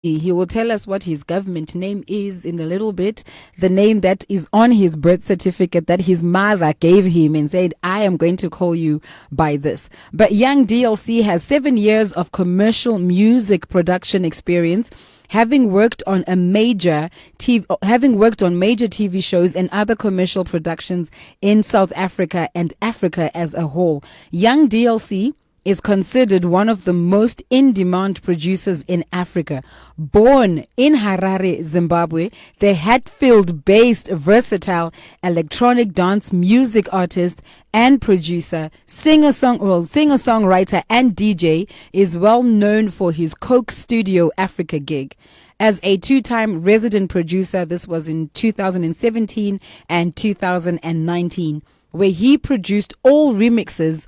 He will tell us what his government name is in a little bit. The name that is on his birth certificate that his mother gave him and said, I am going to call you by this. But young DLC has 7 years of commercial music production experience, having worked on major TV shows and other commercial productions in South Africa and Africa as a whole. Young DLC is considered one of the most in-demand producers in Africa. Born in Harare, Zimbabwe, the Hatfield-based versatile electronic dance music artist and producer, singer-songwriter and DJ is well known for his Coke Studio Africa gig. As a 2-time resident producer, this was in 2017 and 2019, where he produced all remixes,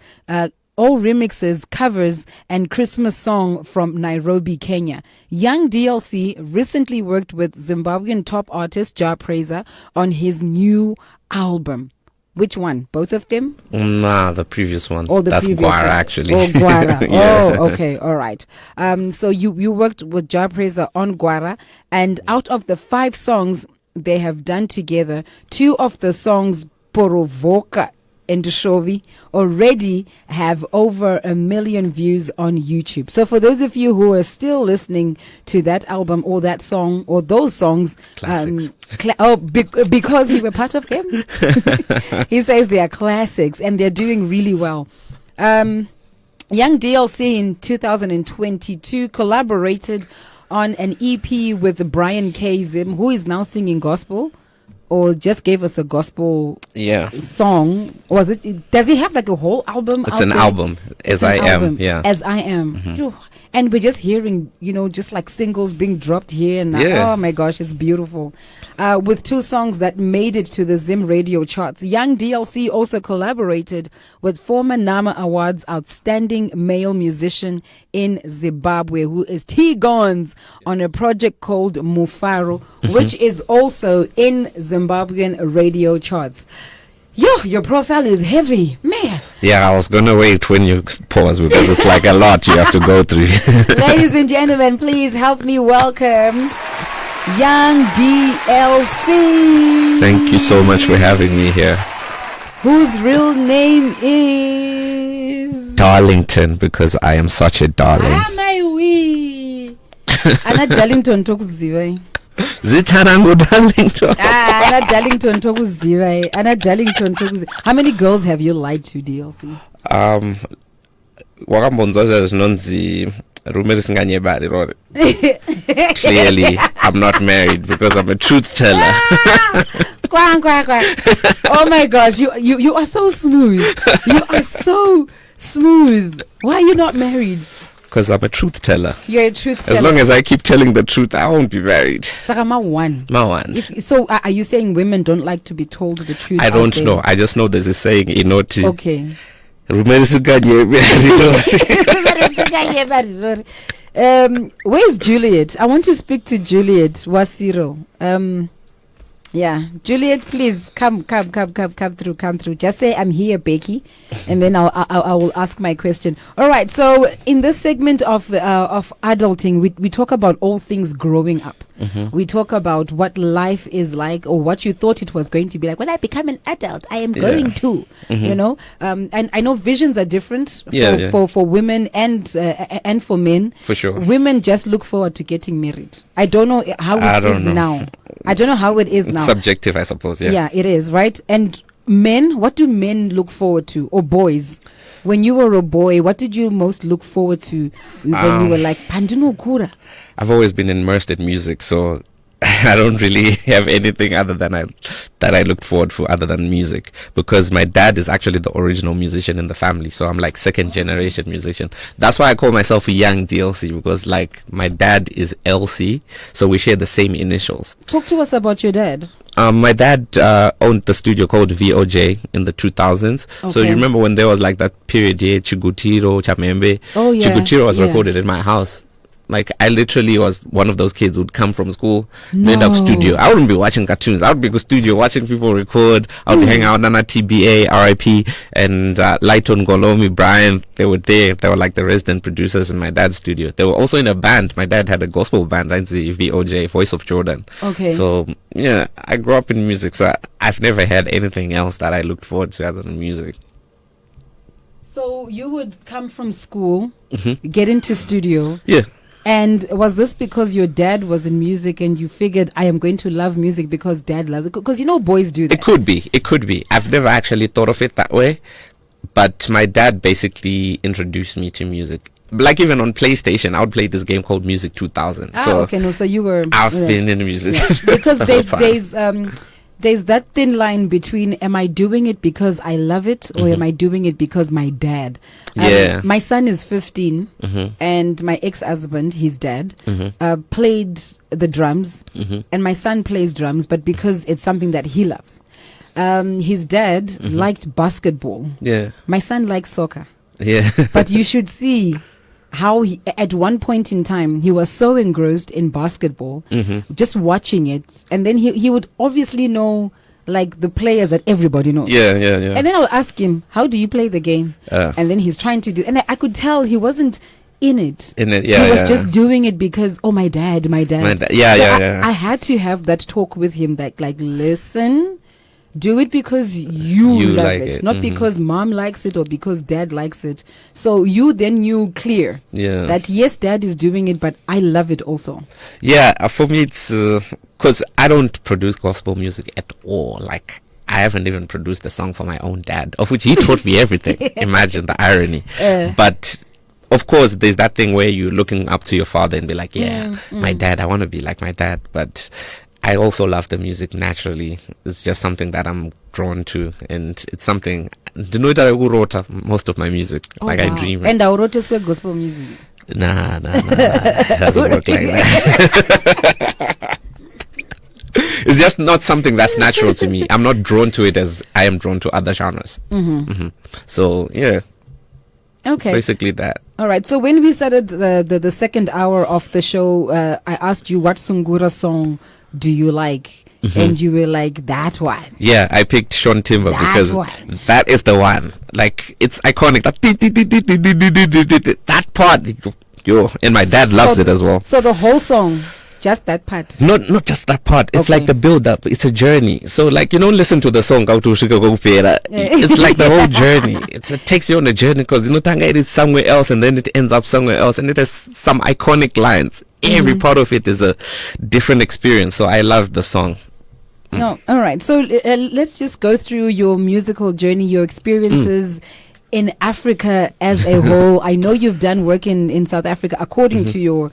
covers, and Christmas song from Nairobi, Kenya. Young DLC recently worked with Zimbabwean top artist Jah Prayzah on his new album. Which one? Both of them? Nah, the previous one. Oh, that's previous Gwara, one. actually. Oh, Gwara. Yeah. Oh, okay. All right. So you worked with Jah Prayzah on Gwara, and out of the 5 songs they have done together, 2 of the songs, Porovoka and Shovi, already have over 1 million views on YouTube. So for those of you who are still listening to that album or that song or those songs, classics. Because you were part of them, he says they are classics and they're doing really well. Young DLC in 2022 collaborated on an EP with Brian K. Zim, who is now singing gospel, or just gave us a gospel song. Was it? Does he have like a whole album? It's an album. As I Am. Mm-hmm. And we're just hearing, just like singles being dropped here and now. Yeah. Oh my gosh, it's beautiful. With 2 songs that made it to the Zim radio charts. Young DLC also collaborated with former NAMA Awards Outstanding Male Musician in Zimbabwe, who is T-Gons, on a project called Mufaro, which is also in Zimbabwean radio charts. Your profile is heavy, man. Yeah, I was gonna wait when you pause because it's like a lot you have to go through. Ladies and gentlemen, please help me welcome Young DLC. Thank you so much for having me here. Whose real name is Darlington, because I am such a darling. my wee. Ana Darlington tokuziva. Zitarango Darlington. Ana Darlington tokuziva. Ana Darlington tokuziva. How many girls have you lied to, DLC? Wakambonza znonzi rumors nganyebari rore. Clearly, I'm not married because I'm a truth teller. Quack, quack, quack. Oh my gosh, you are so smooth. You are so smooth. Why are you not married? Because I'm a truth teller. You're a truth teller. As long as I keep telling the truth, I won't be married. Sakama one. So are you saying women don't like to be told the truth? I don't know. I just know there's a saying, Inoti. Okay. Where's Juliet? I want to speak to Juliet Wasiro. Yeah, Juliet, please come through. Just say I'm here, Becky, and then I will ask my question. All right. So in this segment of adulting, we talk about all things growing up. Mm-hmm. We talk about what life is like, or what you thought it was going to be like. When I become an adult, I am going to, and I know visions are different for women and for men. For sure. Women just look forward to getting married. I don't know how it is now. I don't know how it is now. Subjective, I suppose. Yeah, it is, right? And men, what do men look forward to? Or boys? When you were a boy, what did you most look forward to when you were like, Pandino Kura? I've always been immersed in music, so I don't really have anything other than that I look forward to other than music, because my dad is actually the original musician in the family, so I'm like 2nd generation musician. That's why I call myself a young DLC, because like my dad is LC, so we share the same initials. Talk to us about your dad. My dad owned the studio called VOJ in the 2000s. Okay. So you remember when there was like that period here, Chigutiro, Chamembe. Oh yeah. Chigutiro was recorded in my house. Like, I literally was one of those kids who'd come from school, end up No. studio. I wouldn't be watching cartoons. I would be go studio watching people record. I would hang out, Nana TBA, RIP, and Lighton Golomi, Brian. They were there. They were like the resident producers in my dad's studio. They were also in a band. My dad had a gospel band, VOJ, Voice of Jordan. Okay. So, yeah, I grew up in music. So I've never had anything else that I looked forward to other than music. So you would come from school, get into studio. Yeah. And was this because your dad was in music and you figured I am going to love music because dad loves it? Because boys do that. It could be. It could be. I've never actually thought of it that way. But my dad basically introduced me to music. Like, even on PlayStation, I would play this game called Music 2000. Okay, no, so you were... I've been in music. Yeah. Because the whole time. there's that thin line between, am I doing it because I love it, or am I doing it because my dad? Yeah. My son is 15, and my ex-husband, his dad, played the drums, and my son plays drums, but because it's something that he loves. His dad liked basketball. Yeah. My son likes soccer. Yeah. But you should see how at one point in time he was so engrossed in basketball, just watching it, and then he would obviously know like the players that everybody knows. Yeah. And then I'll ask him, how do you play the game? And then he's trying to do, and I could tell he wasn't in it. Yeah. He was just doing it because, my dad. Yeah. I had to have that talk with him, like listen, do it because you love like it, it. not because mom likes it or because dad likes it. So you clear that yes, dad is doing it, but I love it also. Yeah, for me it's because I don't produce gospel music at all. Like, I haven't even produced a song for my own dad, of which he taught me everything. Imagine the irony. But of course, there's that thing where you're looking up to your father and be like, my dad, I want to be like my dad. But I also love the music naturally. It's just something that I'm drawn to, and it's something. Do you know that I wrote most of my music? I dream. And I wrote gospel music. Nah. It doesn't work like that. It's just not something that's natural to me. I'm not drawn to it as I am drawn to other genres. So yeah. Okay. Basically that. All right. So when we started the second hour of the show, I asked you what Sungura song do you like, and you were like, that one. Yeah, I picked Sean Timber because that is the one. Like, it's iconic. That part, and my dad loves it as well. So the whole song, just that part. Not just that part. It's like the build up. It's a journey. So like, you don't listen to the song it's like the whole journey. It takes you on a journey, because Tanga, it is somewhere else and then it ends up somewhere else, and it has some iconic lines. Every part of it is a different experience. So I love the song. No, all right. So let's just go through your musical journey, your experiences in Africa as a whole. I know you've done work in South Africa. According to your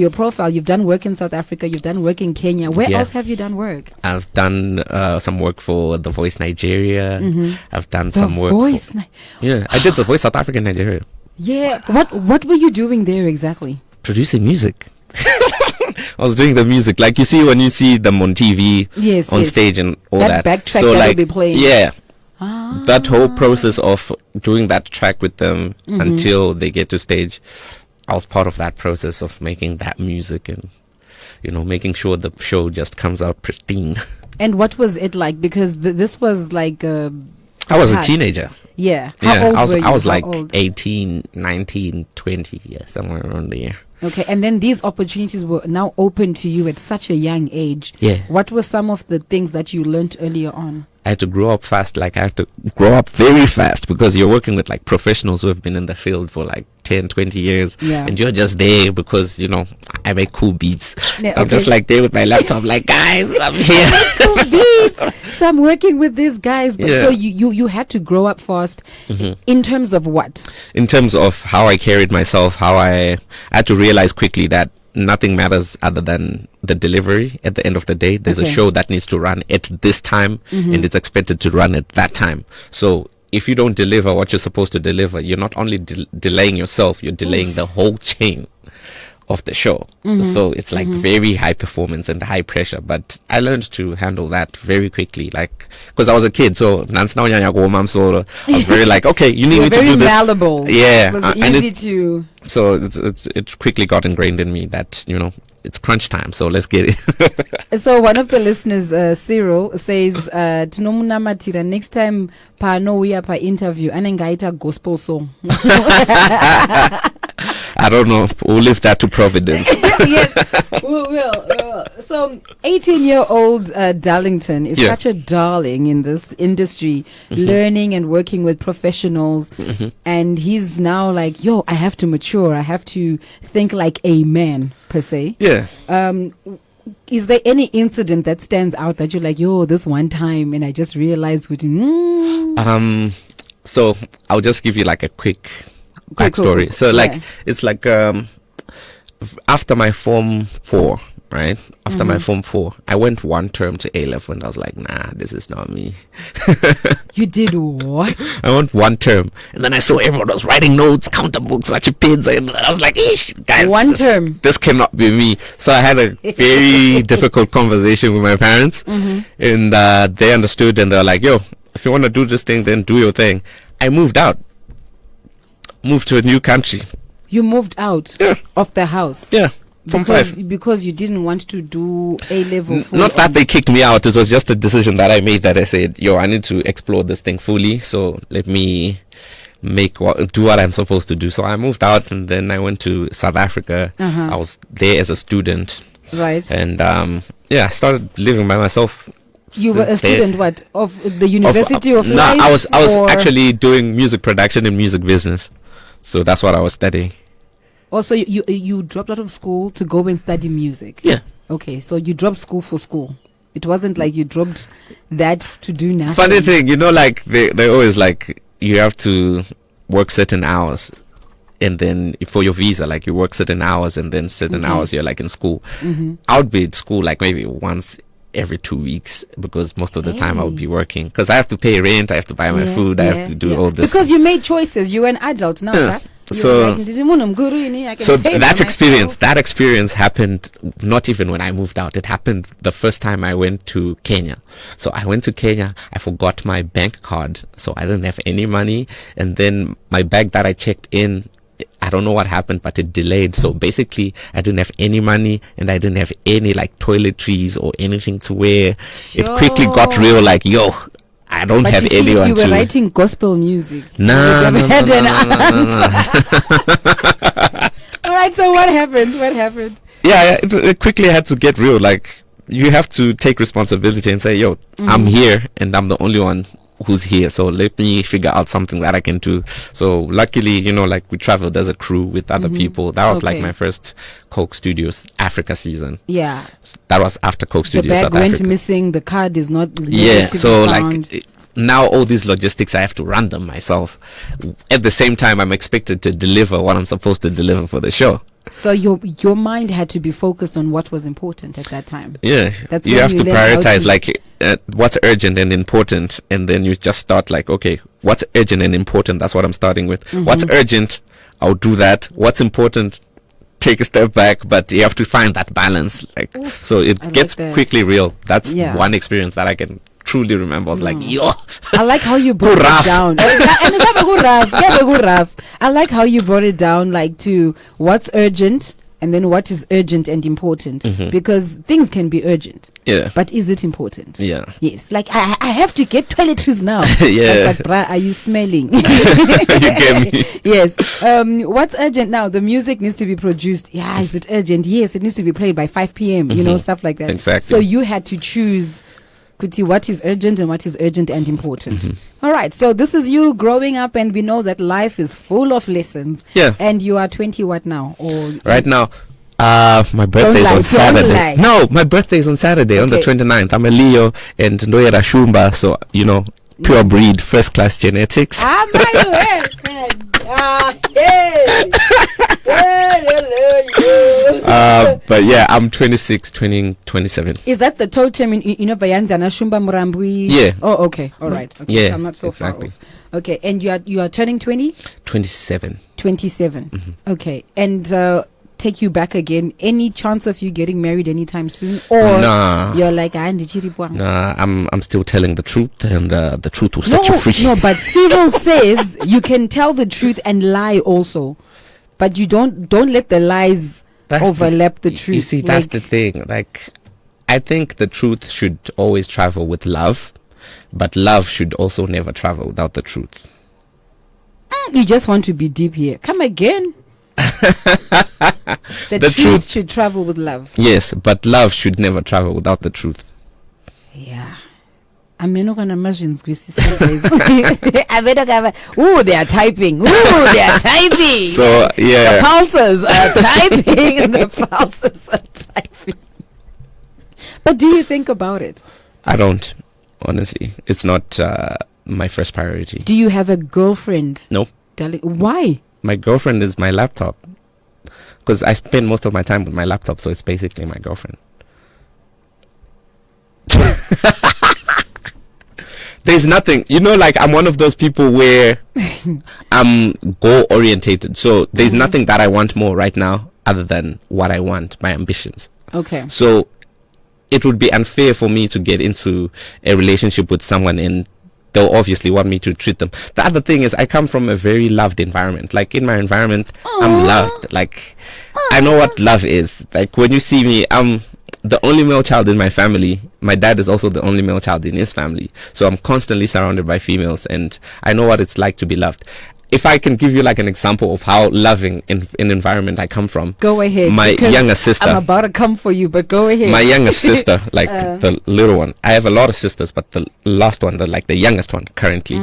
profile, you've done work in South Africa. You've done work in Kenya. Where else have you done work? I've done some work for The Voice Nigeria. I've done some work. I did The Voice South Africa and Nigeria. Yeah. What were you doing there exactly? Producing music. I was doing the music, like you see when you see them on TV, on stage and all that. Backtrack so that like, will be playing. Yeah. That whole process of doing that track with them until they get to stage, I was part of that process of making that music and, making sure the show just comes out pristine. And what was it like? Because this was like I was a teenager. Yeah. How old were you? I was like 18, 19, 20, somewhere around there. Okay, and then these opportunities were now open to you at such a young age. Yeah. What were some of the things that you learned earlier on? I had to grow up fast. Like, I had to grow up very fast, because you're working with like professionals who have been in the field for like 10, 20 years. Yeah. And you're just there because, I make cool beats. Yeah, I'm just like there with my laptop, like, guys, I'm here. Cool beats. So I'm working with these guys. But so you had to grow up fast in terms of what? In terms of how I carried myself, how I had to realize quickly that nothing matters other than the delivery. At the end of the day, there's a show that needs to run at this time, and it's expected to run at that time. So if you don't deliver what you're supposed to deliver, you're not only delaying yourself, you're delaying the whole chain of the show. So it's like very high performance and high pressure, but I learned to handle that very quickly, like because I was a kid. So I was very like, okay, you need You're me to very do this. malleable. Yeah, It was and easy to. so it quickly got ingrained in me that it's crunch time, so let's get it. So one of the listeners, Cyril, says, "Tinomunamatira next time pano we pa interview anengaita gospel song." I don't know. We'll leave that to Providence. Yes, we will. So 18-year-old Darlington is Yeah. such a darling in this industry, learning and working with professionals. And he's now like, yo, I have to mature. I have to think like a man, per se. Yeah. Is there any incident that stands out that you're like, yo, this one time, and I just realized So I'll just give you like a quick Cool, backstory. cool. So like Yeah. it's like after my form 4, right? After my form 4, I went one term to A level, and I was like, nah, this is not me. You did what? I went one term, and then I saw everyone was writing notes, counter books, watching pins, and I was like, "Ish, guys, One term. This cannot be me." So I had a very difficult conversation with my parents, and they understood, and they're like, "Yo, if you want to do this thing, then do your thing." I moved out, moved to a new country. You moved out Yeah. of the house. Yeah, from 5. Because you didn't want to do A level. Not that they kicked me out. It was just a decision that I made, that I said, yo, I need to explore this thing fully. So let me do what I'm supposed to do. So I moved out, and then I went to South Africa. I was there as a student. Right. And I started living by myself. You were a since then. student, what? Of the University of No, Life? I was or- actually doing music production and music business. So that's what I was studying. Also, you dropped out of school to go and study music. Yeah. Okay, so you dropped school for school. It wasn't like you dropped that to do nothing. Funny thing, like they always like you have to work certain hours, and then for your visa, like you work certain hours, and then certain hours you're like in school. I would be at school like maybe once every 2 weeks, because most of the time I would be working, because I have to pay rent, I have to buy my food, I have to do all this. Because you made choices. You were an adult now. Yeah. You So- were like, I can So pay for that experience happened not even when I moved out. It happened the first time I went to Kenya. So I went to Kenya, I forgot my bank card, so I didn't have any money, and then my bag that I checked in, I don't know what happened, but it delayed. So basically I didn't have any money, and I didn't have any like toiletries or anything to wear. It quickly got real, like, yo, I don't But have you see, anyone you were to. writing gospel music. Nah, You no, had no, an no, no, no, no. All right, so what happened? What happened? Yeah, it quickly had to get real. Like, you have to take responsibility and say, yo, I'm here, and I'm the only one who's here, so let me figure out something that I can do. So luckily, like we traveled as a crew with other people. That was like Okay. my first Coke Studios Africa season. Yeah. That was after Coke The Studios bag South went Africa. missing. The card is not. Yeah, to be so found. like now all these logistics, I have to run them myself. At the same time, I'm expected to deliver what I'm supposed to deliver for the show. So your mind had to be focused on what was important at that time. Yeah, That's you when have you to learn how prioritize to- like what's urgent and important, and then you just start like, okay, what's urgent and important? That's what I'm starting with. What's urgent? I'll do that. What's important? Take a step back, but you have to find that balance. Like, so it I like gets that. quickly real. That's Yeah. one experience that I can truly remember. I was like, yo, I like how you brought rough. it down. I like how you brought it down, like to what's urgent and then what is urgent and important, because things can be urgent, yeah, but is it important? yeah. Yes, like I have to get toiletries now. Yeah. Like, but bruh, are you smelling? You get me? Yes. What's urgent now? The music needs to be produced. Yeah, is it urgent? Yes, it needs to be played by 5 p.m. You know, stuff like that. Exactly. So you had to choose, Kuti, what is urgent and what is urgent and important. All right. So this is you growing up, and we know that life is full of lessons. Yeah. And you are 20 what now? Or Right now, my birthday is lie, on don't Saturday. lie. No, my birthday is on Saturday, on the Okay. 29th. I'm a Leo, and Ndoyera Shumba, so pure breed, first class genetics. Ah, But yeah, I'm 26, turning 27. Is that the totem in Bayanza na Shumba Murambwi? Yeah. Oh, okay. All right. Okay. Yeah, So I'm not so exactly. far off. Okay. And you are turning 20? 27. 27. Okay. And take you back again? Any chance of you getting married anytime soon? Or Nah. you're like, "Ah, ndichiripwa." Nah, I'm still telling the truth, and the truth will set you free. No, but Cyril says you can tell the truth and lie also. But you don't let the lies overlap the truth. You see, that's the thing. Like, I think the truth should always travel with love, but love should also never travel without the truth. You just want to be deep here. Come again. The truth should travel with love. Yes, but love should never travel without the truth. Yeah. I'm not gonna imagine guys. Ooh, they are typing. Ooh, they are typing. So yeah, the pulses are typing. The pulses are typing. But do you think about it? I don't. Honestly, it's not my first priority. Do you have a girlfriend? No. Darling, why? My girlfriend is my laptop. Because I spend most of my time with my laptop, so it's basically my girlfriend. There's nothing, like I'm one of those people where I'm goal orientated. So there's nothing that I want more right now other than what I want, my ambitions. Okay. So it would be unfair for me to get into a relationship with someone and they'll obviously want me to treat them. The other thing is I come from a very loved environment. Like in my environment, I'm loved. Like I know what love is. Like when you see me, I'm the only male child in my family. My dad is also the only male child in his family. So I'm constantly surrounded by females and I know what it's like to be loved. If I can give you like an example of how loving in environment I come from. Go ahead. My younger sister. I'm about to come for you, but go ahead. My younger sister, like the little one. I have a lot of sisters, but the last one, the youngest one currently.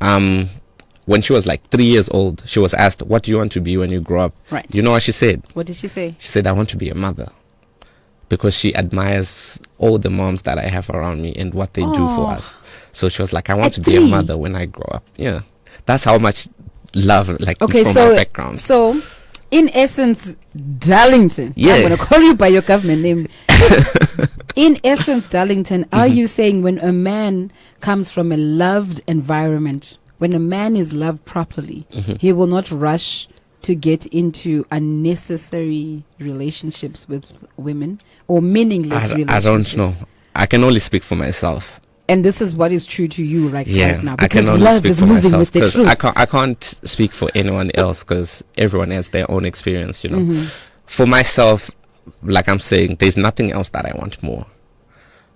When she was like 3 years old, she was asked, "What do you want to be when you grow up?" Right. You know what she said? What did she say? She said, "I want to be a mother." Because she admires all the moms that I have around me and what they do for us. So she was like, "I want to be a mother when I grow up." Yeah. That's how much love, like, from my background. So, in essence, Darlington, Yeah. I'm going to call you by your government name. In essence, Darlington, are you saying when a man comes from a loved environment, when a man is loved properly, he will not rush to get into unnecessary relationships with women or meaningless relationships? I don't know. I can only speak for myself. And this is what is true to you right now. I Because can only love speak is for moving myself with the because truth. I can't speak for anyone else because everyone has their own experience, For myself, like I'm saying, there's nothing else that I want more.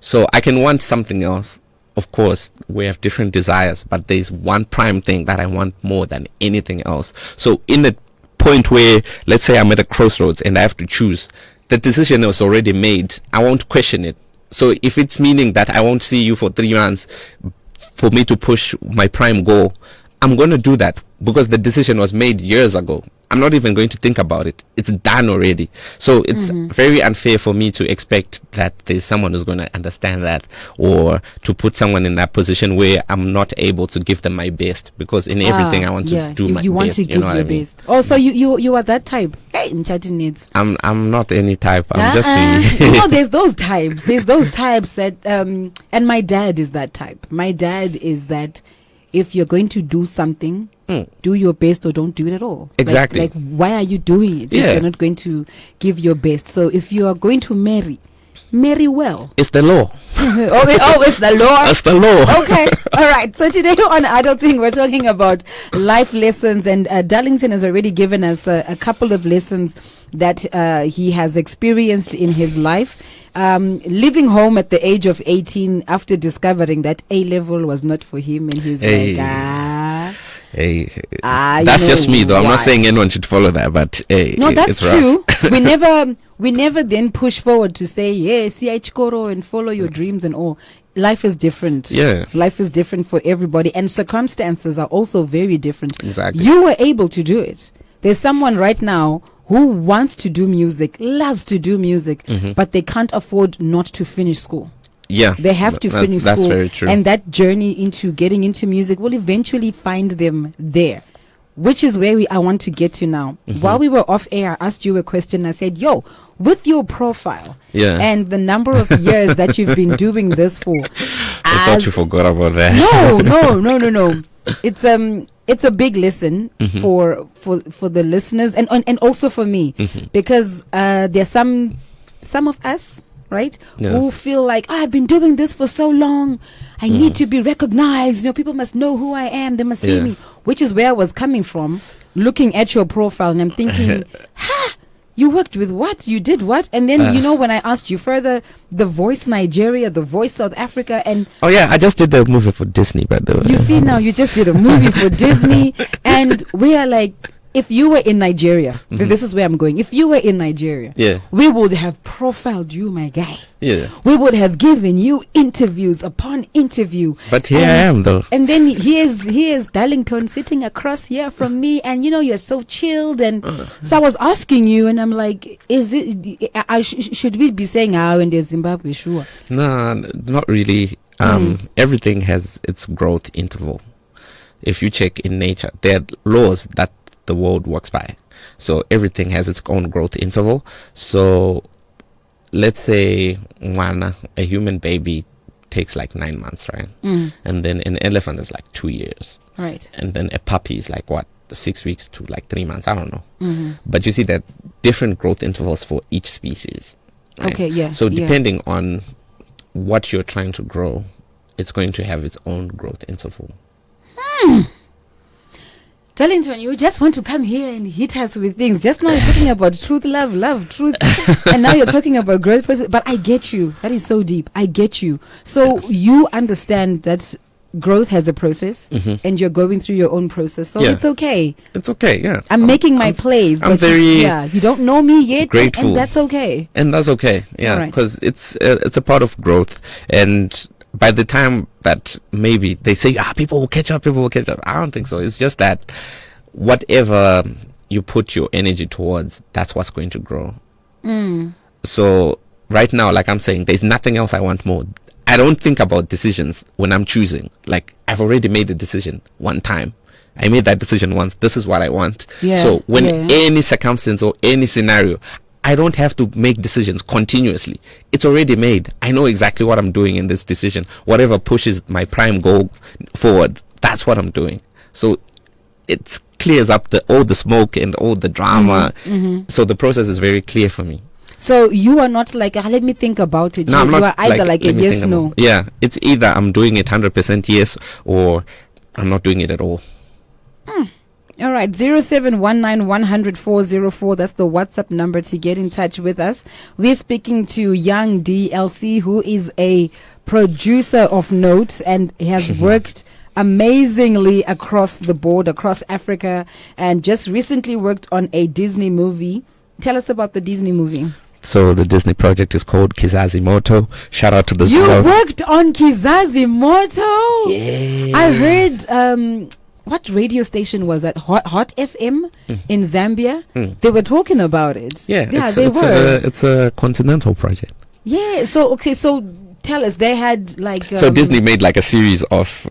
So I can want something else. Of course, we have different desires, but there's one prime thing that I want more than anything else. So in the point where, let's say I'm at a crossroads and I have to choose, the decision was already made. I won't question it. So if it's meaning that I won't see you for 3 months for me to push my prime goal, I'm going to do that because the decision was made years ago. I'm not even going to think about it. It's done already. So it's very unfair for me to expect that there's someone who's going to understand that, or to put someone in that position where I'm not able to give them my best, because in everything I want to do my best. You want to give your best. Also, you are that type. Hey, Mchati needs. I'm not any type. I'm just really there's those types. There's those types that and my dad is that type. My dad is that if you're going to do something, do your best or don't do it at all. Exactly. Like why are you doing it if you're not going to give your best? So if you are going to marry well. It's the law. It's the law. It's the law. Okay. All right. So today on Adulting, we're talking about life lessons, and Darlington has already given us a couple of lessons that he has experienced in his life. Leaving home at the age of 18 after discovering that A-level was not for him, and he's that's just me though. I'm not saying anyone should follow that, but no, that's it's true. we never then push forward to say, see Chikoro and follow your dreams and all. Life is different. Yeah. Life is different for everybody, and circumstances are also very different. Exactly. You were able to do it. There's someone right now who wants to do music, loves to do music, but they can't afford not to finish school. Yeah, they have to finish school. That's very true. And that journey into getting into music will eventually find them there, which is where I want to get to now. While we were off air, I asked you a question. I said, with your profile and the number of years that you've been doing this for. I thought you forgot about that. No. It's it's a big lesson for the listeners and also for me, because there's some of us, right, who feel like, I've been doing this for so long, I need to be recognized, people must know who I am, they must see me, which is where I was coming from, looking at your profile, and I'm thinking, you worked with what? You did what? And then, when I asked you further, The Voice Nigeria, The Voice South Africa, and... Oh, yeah, I just did a movie for Disney, by the way. You see, now, you just did a movie for Disney, and we are like, if you were in Nigeria, this is where I'm going. If you were in Nigeria, we would have profiled you, my guy. Yeah. We would have given you interviews upon interview. But here I am, though. And then here's Darlington sitting across here from me, and you're so chilled. And so I was asking you, and I'm like, should we be saying how in the Zimbabwe? Sure. No, not really. Everything has its growth interval. If you check in nature, there are laws that the world works by. So everything has its own growth interval. So let's say a human baby takes like 9 months, right? And then an elephant is like 2 years. Right. And then a puppy is like 6 weeks to like 3 months. I don't know. But you see that different growth intervals for each species. Right? Okay, yeah. So depending on what you're trying to grow, it's going to have its own growth interval. Darlington, you just want to come here and hit us with things. Just now you're talking about truth, love, truth. And now you're talking about growth process. But I get you. That is so deep. I get you. So you understand that growth has a process and you're going through your own process. So it's okay. It's okay, yeah. I'm making my plays. I'm very you don't know me yet. grateful. And that's okay. And that's okay, yeah. Because it's a part of growth. And by the time that maybe they say, people will catch up, I don't think so. It's just that whatever you put your energy towards, that's what's going to grow. So right now, like I'm saying, there's nothing else I want more. I don't think about decisions when I'm choosing. Like, I've already made a decision one time. I made that decision once. This is what I want. So when any circumstance or any scenario, I don't have to make decisions continuously. It's already made. I know exactly what I'm doing in this decision. Whatever pushes my prime goal forward, that's what I'm doing. So it clears up all the smoke and all the drama. So the process is very clear for me. So you are not like, let me think about it. No, you are either like a yes, no. Yeah, it's either I'm doing it 100% yes, or I'm not doing it at all. All right, 0719100404. That's the WhatsApp number to get in touch with us. We're speaking to young DLC, who is a producer of note and has worked amazingly across the board, across Africa, and just recently worked on a Disney movie. Tell us about the Disney movie. So the Disney project is called Kizazi Moto. Shout out to the You worked on Kizazi Moto? Yeah. I heard what radio station was that? Hot FM in Zambia. They were talking about it. Yeah, it's a continental project. Yeah. So tell us, they had like so Disney made like a series of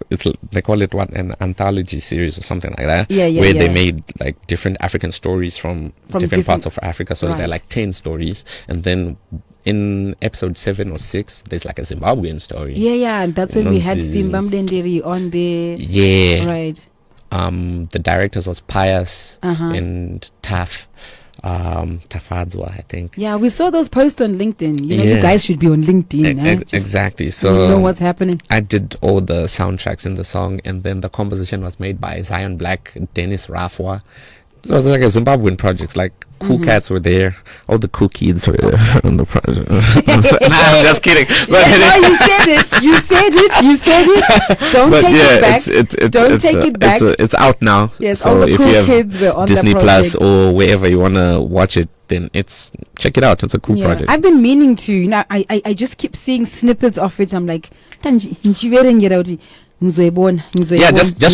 they call it an anthology series or something like that. Where they made like different African stories from different parts of Africa. So they're like 10 stories, and then in episode 7 or 6 there's like a Zimbabwean story. And that's when we had Zimbabwe Nderi on the right. The directors was Pius and Taf. Tafadzwa, I think. Yeah, we saw those posts on LinkedIn. You guys should be on LinkedIn. Exactly. So you know what's happening. I did all the soundtracks in the song, and then the composition was made by Zion Black, Dennis Rafwa. So it was like a Zimbabwean project. Like cool cats were there, all the cool kids were there on the project. I'm just kidding. But you said it. Don't take it back. Don't take it back. It's out now. Yes, so all the if cool you have kids were on Disney the Plus or wherever you wanna watch it, then check it out. It's a cool project. I've been meaning to. I just keep seeing snippets of it. I'm like, yeah, just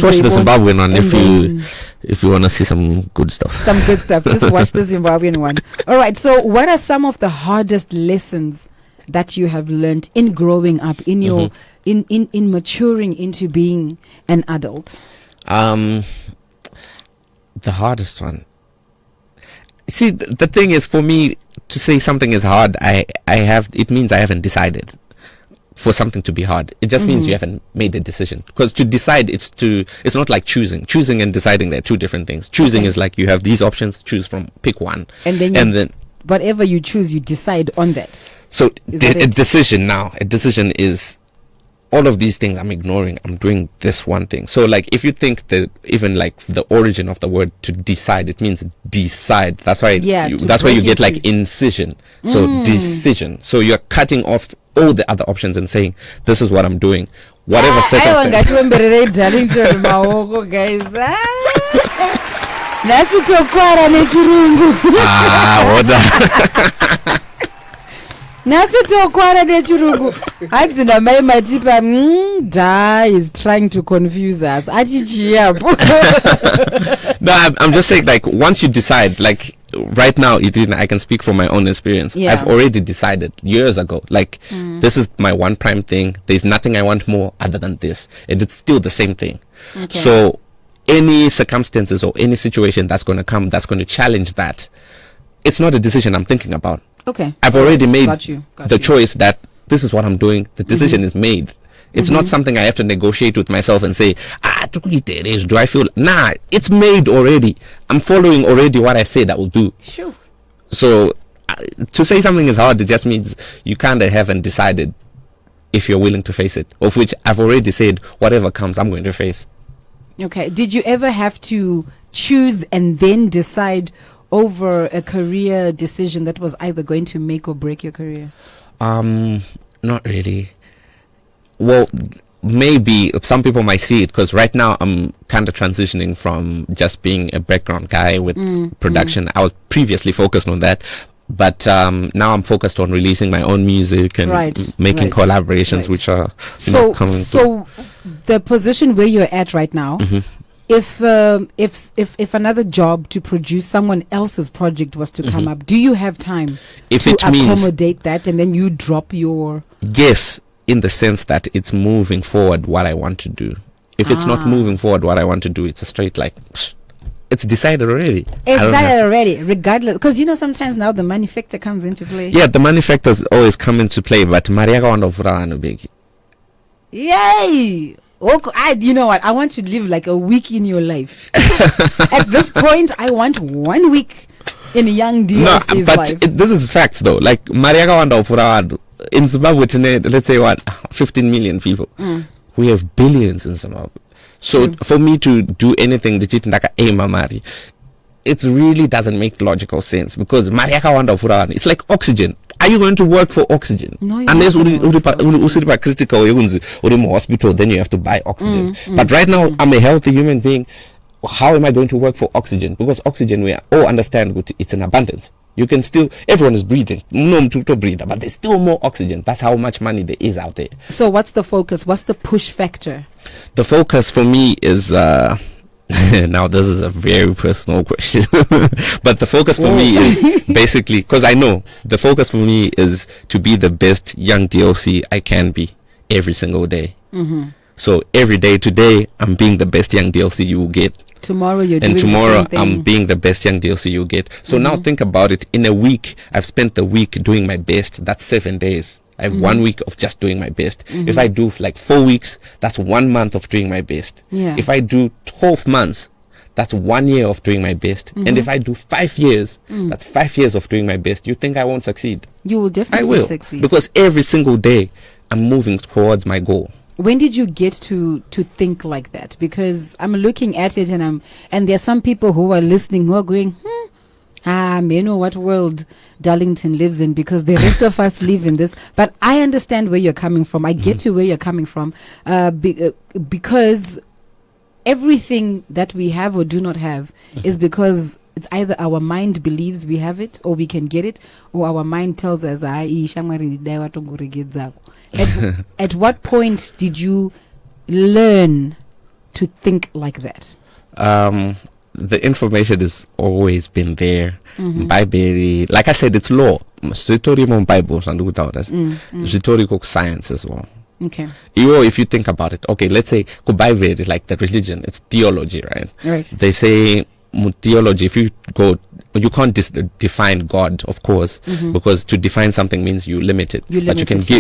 watch the Zimbabwean one if you want to see some good stuff. Just watch the Zimbabwean one. All right, so what are some of the hardest lessons that you have learned in growing up, in your in maturing into being an adult? The hardest one, see, the thing is, for me to say something is hard, it means I haven't decided. for something to be hard. It just means you haven't made a decision. Because to decide, it's not like choosing. Choosing and deciding, they're two different things. Choosing is like you have these options, choose from, pick one. And then whatever you choose, you decide on that. So a decision is all of these things I'm ignoring. I'm doing this one thing. So like if you think that even like the origin of the word to decide, it means decide. That's why that's why you get like incision. So decision. So you're cutting off all the other options and saying, this is what I'm doing. Whatever circumstance. Nasitokwara nechirungu hadzina mai matipa Da is trying to confuse us. No, I'm just saying, like, once you decide, like right now, I can speak from my own experience. I've already decided years ago, like this is my one prime thing. There's nothing I want more other than this, and it's still the same thing. So any circumstances or any situation that's going to come, that's going to challenge that, it's not a decision I'm thinking about. Okay. I've already made the choice that this is what I'm doing. The decision is made. It's not something I have to negotiate with myself and say, do I feel? Nah, it's made already. I'm following already what I said I will do. Sure. So to say something is hard, it just means you kind of haven't decided if you're willing to face it. Of which I've already said, whatever comes, I'm going to face. Okay. Did you ever have to choose and then decide over a career decision that was either going to make or break your career? Not really. Well, maybe some people might see it, because right now I'm kind of transitioning from just being a background guy with production. I was previously focused on that, but now I'm focused on releasing my own music and making collaborations, which are coming. So the position where you're at right now, if another job to produce someone else's project was to come up, do you have time to accommodate that, and then you drop your? Yes, in the sense that it's moving forward what I want to do. If it's not moving forward what I want to do, it's a straight like, it's decided already. It's decided already, regardless. Because sometimes now the money factor comes into play. Yeah, the money factors always come into play, but Mariaga wanda big. Yay! You know what? I want to live like a week in your life. At this point, I want 1 week in young DLC's life. This is facts though. Like Mariaga wanda in Zimbabwe today, let's say 15 million people. We have billions in Zimbabwe. So for me to do anything it really doesn't make logical sense, because Mariaga wanda it's like oxygen. Are you going to work for oxygen? No, unless uri critical or in hospital, then you have to buy oxygen. But right now I'm a healthy human being. How am I going to work for oxygen? Because oxygen, we all understand it's an abundance. You can still, everyone is breathing. No to breathe, but there's still more oxygen. That's how much money there is out there. So what's the focus? What's the push factor? The focus for me is now this is a very personal question, but the focus for me is basically, because I know the focus for me is to be the best young DLC I can be every single day. So every day, today I'm being the best young DLC you will get. Tomorrow you're and doing tomorrow the same I'm thing. being the best young DLC you get. So now think about it. In a week, I've spent the week doing my best. That's 7 days. I have 1 week of just doing my best. If I do like 4 weeks, that's 1 month of doing my best. If I do 12 months, that's 1 year of doing my best. And if I do 5 years, that's 5 years of doing my best. You think I won't succeed? You will definitely succeed. Because every single day I'm moving towards my goal. When did you get to think like that? Because I'm looking at it and there's some people who are listening who are going, may know what world Darlington lives in, because the rest of us live in this. But I understand where you're coming from. I get to where you're coming from, because everything that we have or do not have is because it's either our mind believes we have it or we can get it, or our mind tells us, at what point did you learn to think like that? The information has always been there. Bible, like I said, it's law. Zitori mon Bible and without that. Zitori science as well. Okay. If you think about it, okay, let's say Bible is like the religion, it's theology, right? Right. They say theology, if you go, you can't define God, of course, because to define something means you limit it. But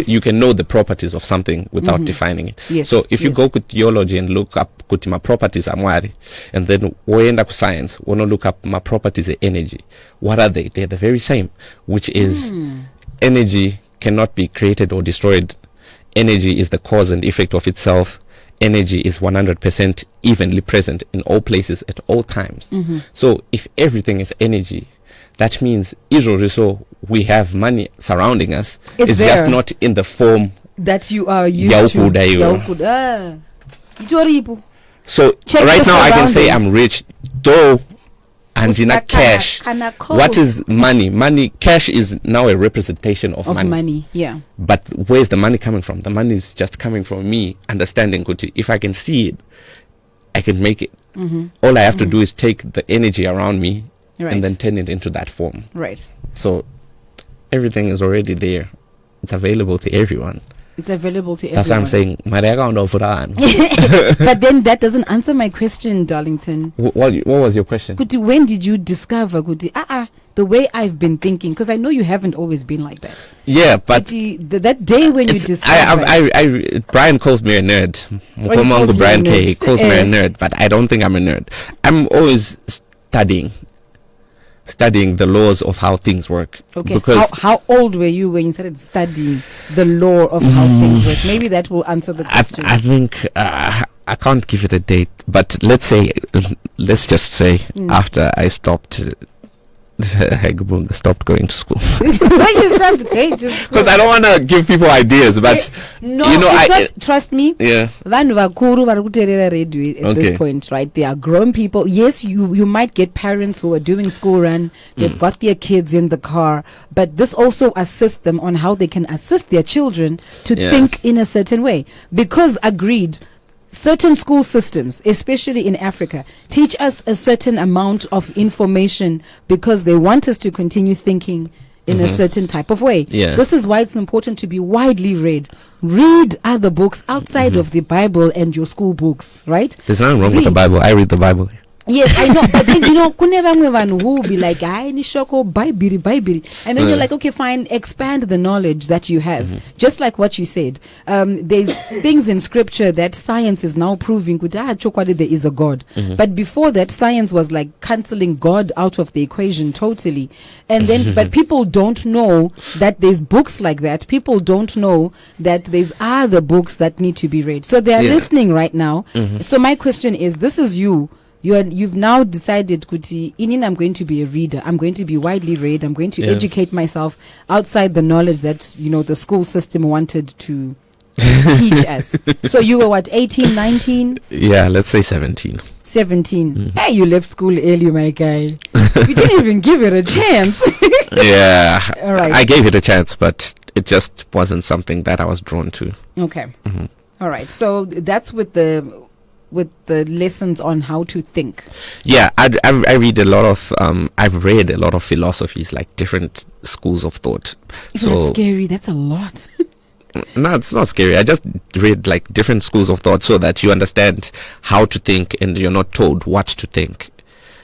you can know the properties of something without defining it. Yes, so if you go to theology and look up my properties amwari, and then we end up science, we want to look up my properties of energy. What are they? They're the very same, which is energy cannot be created or destroyed. Energy is the cause and effect of itself. Energy is 100% evenly present in all places at all times. So if everything is energy, that means so we have money surrounding us. It's just not in the form that you are used to. So right now I can say I'm rich, though and in a cash. What is money? Money, cash is now a representation of money. Yeah. But where's the money coming from? The money is just coming from me understanding Kuti. If I can see it, I can make it. All I have to do is take the energy around me and then turn it into that form. Right. So everything is already there. It's available to everyone. It's available to everyone. That's what I'm saying. But then that doesn't answer my question, Darlington. What was your question? Kuti, when did you discover Kuti, the way I've been thinking? Because I know you haven't always been like that. Yeah, but Kuti, that day when you discovered, Brian calls me a nerd. Brian K calls me a nerd, but I don't think I'm a nerd. I'm always studying the laws of how things work. Okay. Because how old were you when you started studying the law of how things work? Maybe that will answer the question. I think I can't give it a date, but let's just say after I stopped going to school. Why you stopped going to school? Because I don't want to give people ideas, but trust me. Yeah. Vanhu vakuru vari kuteerera radio at this point, right? They are grown people. Yes, you might get parents who are doing school run. They've got their kids in the car, but this also assists them on how they can assist their children to think in a certain way. Because agreed, certain school systems, especially in Africa, teach us a certain amount of information because they want us to continue thinking in a certain type of way. Yeah. This is why it's important to be widely read. Read other books outside of the Bible and your school books, right? There's nothing wrong with the Bible. I read the Bible. Yes, I know. But then, who will be like, Bible. And then you're like, okay, fine, expand the knowledge that you have. Just like what you said. There's things in scripture that science is now proving there is a God. But before that, science was like cancelling God out of the equation totally. And then, but people don't know that there's books like that. People don't know that there's other books that need to be read. So they are listening right now. So my question is, this is you. You've now decided, Kuti, I'm going to be a reader. I'm going to be widely read. I'm going to educate myself outside the knowledge that, the school system wanted to teach us. So you were what, 18, 19? Yeah, let's say 17. 17. Hey, you left school early, my guy. You didn't even give it a chance. Yeah. All right. I gave it a chance, but it just wasn't something that I was drawn to. Okay. All right. So that's with the lessons on how to think. Yeah, I read a lot of I've read a lot of philosophies, like different schools of thought. Isn't that scary? That's a lot. No, it's not scary. I just read like different schools of thought so that you understand how to think and you're not told what to think.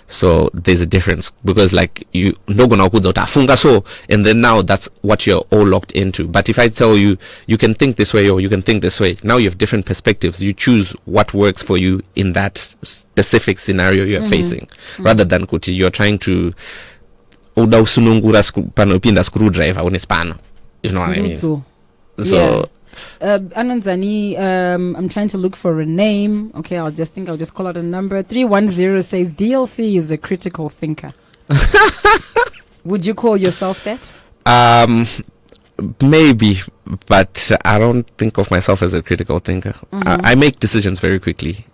So there's a difference, because like you so, and then now that's what you're all locked into. But if I tell you you can think this way or you can think this way, now you have different perspectives. You choose what works for you in that specific scenario you're facing, rather than Kuti, you're trying to screwdriver on a spanner. You know what I mean? So Ananzani, I'm trying to look for a name. Okay, I'll just call out a number. 310 says DLC is a critical thinker. Would you call yourself that? Maybe, but I don't think of myself as a critical thinker. I make decisions very quickly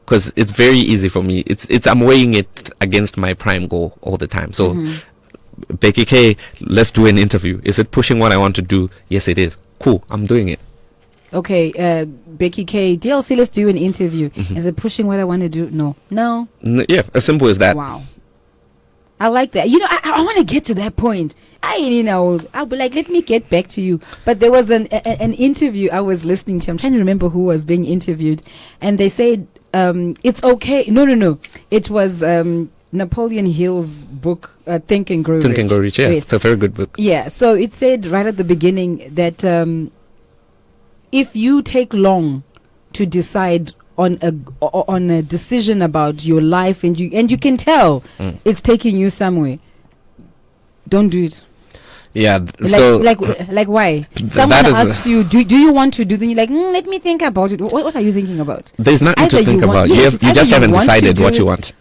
because it's very easy for me. I'm weighing it against my prime goal all the time. So Becky K, let's do an interview. Is it pushing what I want to do? Yes, it is. Cool, I'm doing it. Okay, Becky K, DLC, let's do an interview. Is it pushing what I want to do? No. Yeah, as simple as that. Wow. I like that. I want to get to that point. I'll be like, let me get back to you. But there was an interview I was listening to. I'm trying to remember who was being interviewed. And they said, it's okay. No. It was Napoleon Hill's book, Think and Grow Rich. Think and Grow Rich, yeah. Yes. It's a very good book. Yeah, so it said right at the beginning that if you take long to decide on a decision about your life, and you can tell it's taking you somewhere, don't do it. Yeah. Like why? Someone asks you, do you want to do? Then you're like, let me think about it. What are you thinking about? There's nothing to think about. You just haven't decided what you want.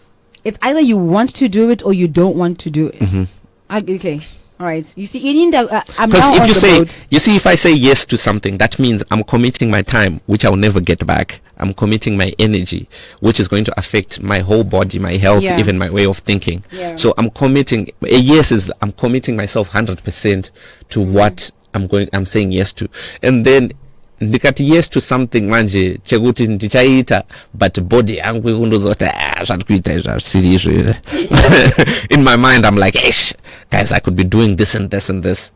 It's either you want to do it or you don't want to do it. Okay. All right. You see, I'm now on the boat. You see, if I say yes to something, that means I'm committing my time, which I'll never get back. I'm committing my energy, which is going to affect my whole body, my health, even my way of thinking. Yeah. So I'm committing. A yes is I'm committing myself 100% to what I'm saying yes to, and then ndikati yes to something manje chekuti ndichaita but body yangu ikundozota zvandikuita serious. In my mind I'm like, guys, I could be doing this and this and this.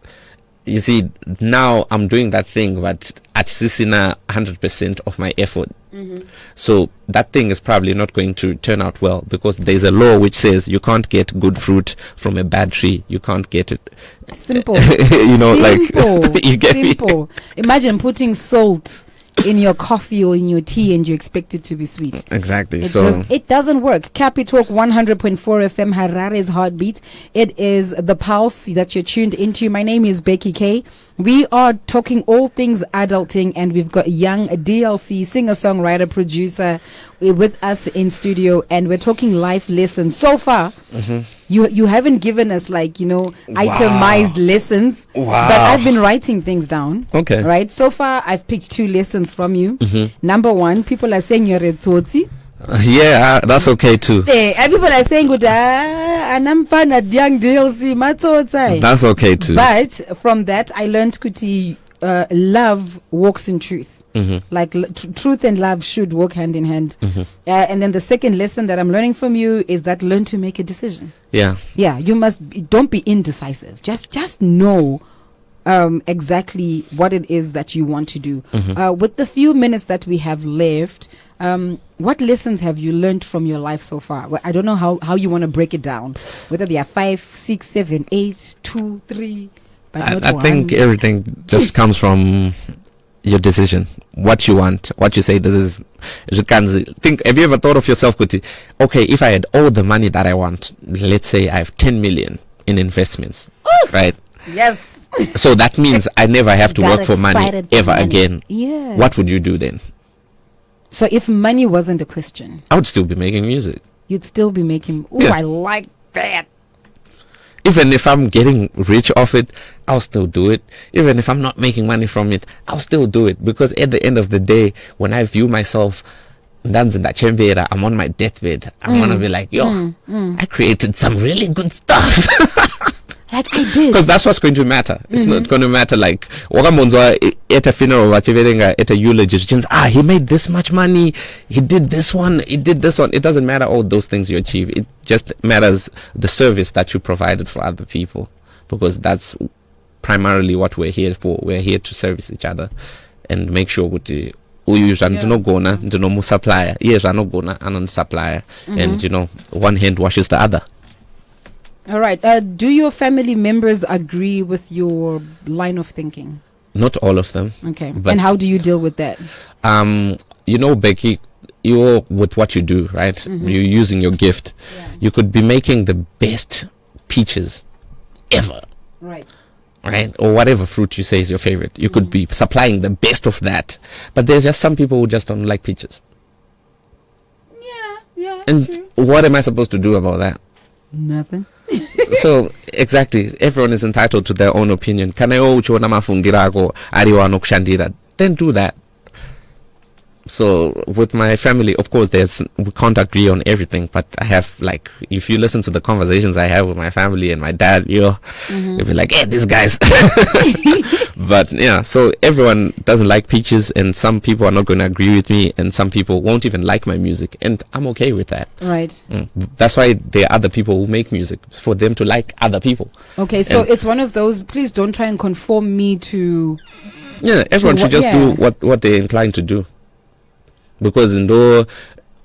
You see, now I'm doing that thing but at 100% of my effort. So that thing is probably not going to turn out well, because there's a law which says you can't get good fruit from a bad tree. You can't get it. Simple. Simple. Like you get simple. Imagine putting salt in your coffee or in your tea and you expect it to be sweet. Exactly. It doesn't work. Capi Talk 100.4 FM, Harare's heartbeat. It is the pulse that you're tuned into. My name is Becky K. We are talking all things adulting, and we've got young DLC, singer-songwriter, producer with us in studio, and we're talking life lessons. So far, you haven't given us itemized lessons, but I've been writing things down. Okay. Right? So far, I've picked 2 lessons from you. Number 1, people are saying you're a tsotsi. Yeah, that's okay too. People are saying good, and I'm fine at young DLC. That's okay too. But from that, I learned kuti love walks in truth. Like truth and love should walk hand in hand. And then the second lesson that I'm learning from you is that learn to make a decision. Yeah, you don't be indecisive. Just know exactly what it is that you want to do. With the few minutes that we have left, what lessons have you learned from your life so far? Well, I don't know how you want to break it down, whether they are 5, 6, 7, 8, 2, 3. But I think everything just comes from your decision. What you want, what you say. This is. Have you ever thought of yourself, Kuti? Okay, if I had all the money that I want, let's say I have 10 million in investments, right? Yes. So that means I never have to work for money ever again. Yeah. What would you do then? So if money wasn't a question, I would still be making music. You'd still be making. Oh, yeah. I like that. Even if I'm getting rich off it, I'll still do it. Even if I'm not making money from it, I'll still do it. Because at the end of the day, when I view myself, I'm on my deathbed, I'm gonna be like, I created some really good stuff. Like I did. Because that's what's going to matter. It's not going to matter like at a funeral, at a eulogy, he made this much money, he did this one. It doesn't matter all those things you achieve. It just matters the service that you provided for other people, because that's primarily what we're here for. We're here to service each other and make sure supplier, and one hand washes the other. All right. Do your family members agree with your line of thinking? Not all of them. Okay. And how do you deal with that? Becky, you're with what you do, right? You're using your gift. Yeah. You could be making the best peaches ever. Right. Or whatever fruit you say is your favorite. You could be supplying the best of that. But there's just some people who just don't like peaches. Yeah. And true. What am I supposed to do about that? Nothing. So exactly, everyone is entitled to their own opinion. Then do that. So with my family, of course, we can't agree on everything, but I have, like, if you listen to the conversations I have with my family and my dad, you'll be like, hey, these guys. But yeah, so everyone doesn't like peaches, and some people are not going to agree with me, and some people won't even like my music, and I'm okay with that. Right. That's why there are other people who make music, for them to like other people. Okay, so it's one of those, please don't try and conform me to... Yeah, everyone should just do what they're inclined to do. Because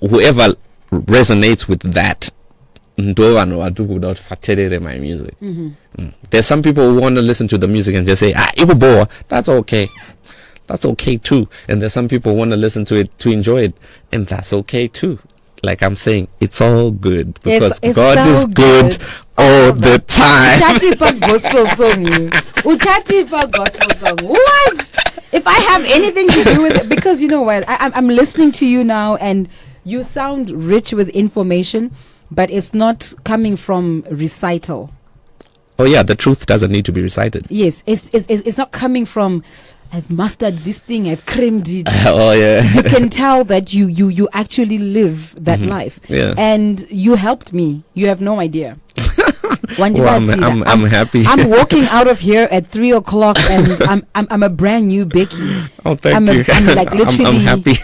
whoever resonates with that, without fatiguing my music. There's some people who want to listen to the music and just say, Ibuboa, that's okay. That's okay too. And there's some people who want to listen to it to enjoy it, and that's okay too. Like I'm saying, it's all good because it's God so is good all the time. Uchatipa gospel song. Uchatipa gospel song. What? If I have anything to do with it, because you know what, I'm listening to you now, and you sound rich with information, but it's not coming from recital. Oh yeah, the truth doesn't need to be recited. Yes, it's not coming from, I've mastered this thing, I've creamed it. Oh yeah. You can tell that you actually live that life. Yeah. And you helped me. You have no idea. Well, I'm happy. I'm walking out of here at 3 o'clock, and I'm a brand new Becky. Oh, thank you. I'm like literally. I'm happy.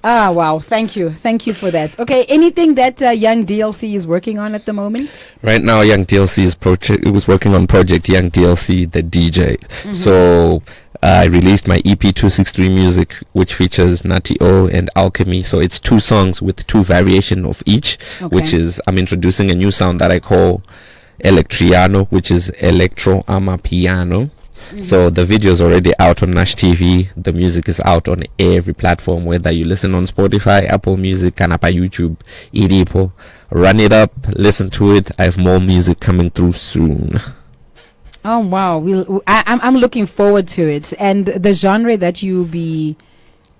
Wow, thank you for that. Okay, anything that Young DLC is working on at the moment? Right now, Young DLC is working on project Young DLC, the DJ. So I released my EP 263 Music, which features Natty O and Alchemy. So it's 2 songs with 2 variation of each, which is, I'm introducing a new sound that I call Electriano, which is Electro Amapiano. So the video is already out on Nash TV. The music is out on every platform, whether you listen on Spotify, Apple Music, Kanapa, YouTube, Iripo. Run it up, listen to it. I have more music coming through soon. Oh wow, I'm looking forward to it. And the genre that you'll be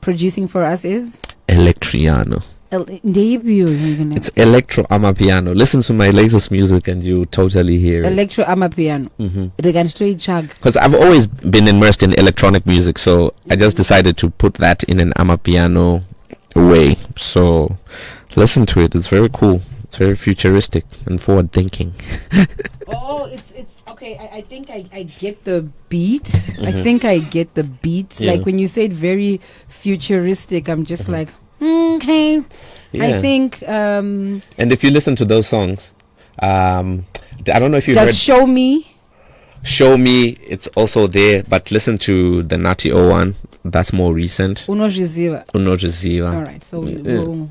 producing for us is Electriano. It's Electro Amapiano. Listen to my latest music and you totally hear Electro Amapiano. Because I've always been immersed in electronic music, so I just decided to put that in an Amapiano way. So listen to it. It's very cool. It's very futuristic and forward thinking. Oh, it's okay. I think I get the beat. I think I get the beat. Yeah. Like when you said very futuristic, I'm just like, okay. Yeah. I think and if you listen to those songs, I don't know if you heard Show Me, it's also there, but listen to the Natty O one. That's more recent. Unozviziva. All right, so yeah.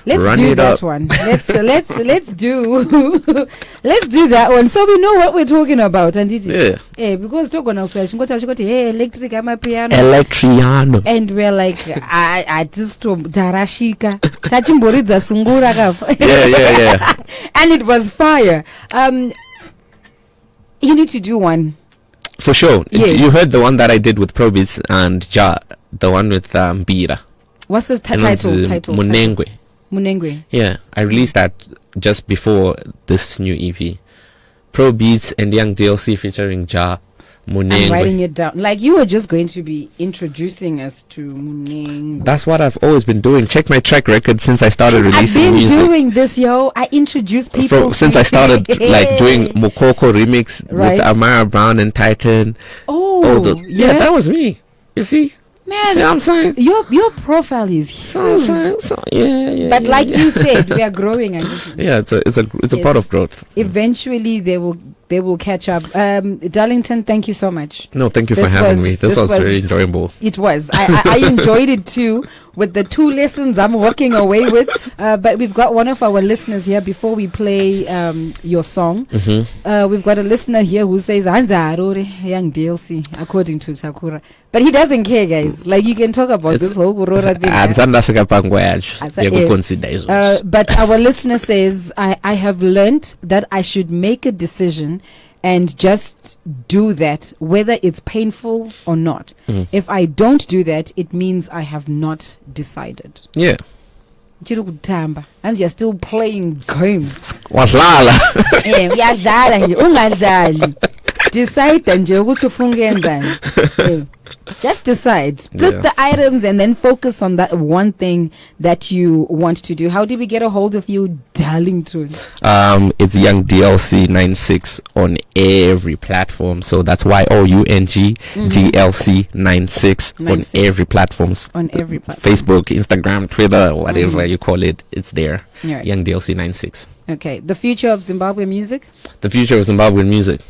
let's Run do it that up. one. Let's do let's do that one, so we know what we're talking about. And because talk on else electric amapiano, Electriano. and we're like I just darashika tachimboridza sungura kafa. Yeah. And it was fire. You need to do one For sure. Yes. You heard the one that I did with Probits and Ja, the one with Bira. What's the And title? Munengwe. Yeah, I released that just before this new EP. Pro Beats and Young DLC featuring Ja, Munengwe. I'm writing it down. Like you were just going to be introducing us to Munengwe. That's what I've always been doing. Check my track record since I started releasing I've been music. doing this, yo. I introduce people Since I started like doing Mukoko remix Right. with Amara Brown and Titan. Yeah, that was me. You see? man. See what I'm saying? Your profile is So, huge. yeah. But like you said, we are growing. And yeah, it's a Yes. part of growth. eventually they will catch up. Darlington, thank you so much. No, thank you for This having was- me. This was very enjoyable. It was. I enjoyed it too, with the 2 lessons I'm walking away with. But we've got one of our listeners here before we play your song. We've got a listener here who says, "Anza Arore, Young DLC," according to Takura. But he doesn't care, guys. Like, you can talk about this whole Aurora thing. But our listener says, I have learned that I should make a decision and just do that, whether it's painful or not. If I don't do that, it means I have not decided. Yeah. And you're still playing games. Wahlala. Uyadlala nje, ungadlali. Decide nje ukuthi ufuna ukuyenzani. Just decide. Split the items and then focus on that one thing that you want to do. How do we get a hold of you, Darlington? It's Young DLC 96 on every platform. So that's YOUNG DLC 96 on 96. every platforms. On every platform. Facebook, Instagram, Twitter, whatever you call it, it's there. Right. Young DLC 96. Okay. The future of Zimbabwe music? The future of Zimbabwean music.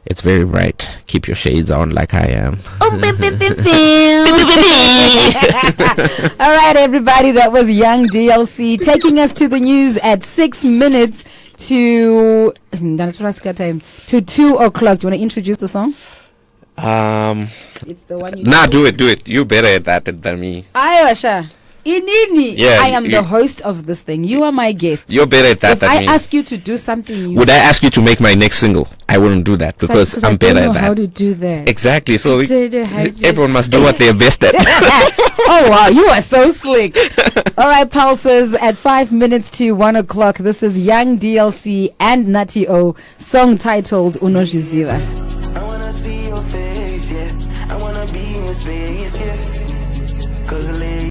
It's very bright. Keep your shades on like I am. All right, everybody, that was Young DLC taking us to the news at 6 minutes to 2 o'clock. Do you want to introduce the song? It's the one you Do it. You better at that than me. Ayosha. Inini. Yeah, I am the host of this thing. You are my guest. You're better at that if than I me. ask you to do something, Would I ask you to make my next single? I wouldn't do that because I'm better at that. How to do that? Exactly. So everyone must do what they're best at. Oh wow, you are so slick. All right, pulses at 5 minutes to 1 o'clock. This is Young DLC and Natty O, song titled Unozhiziva.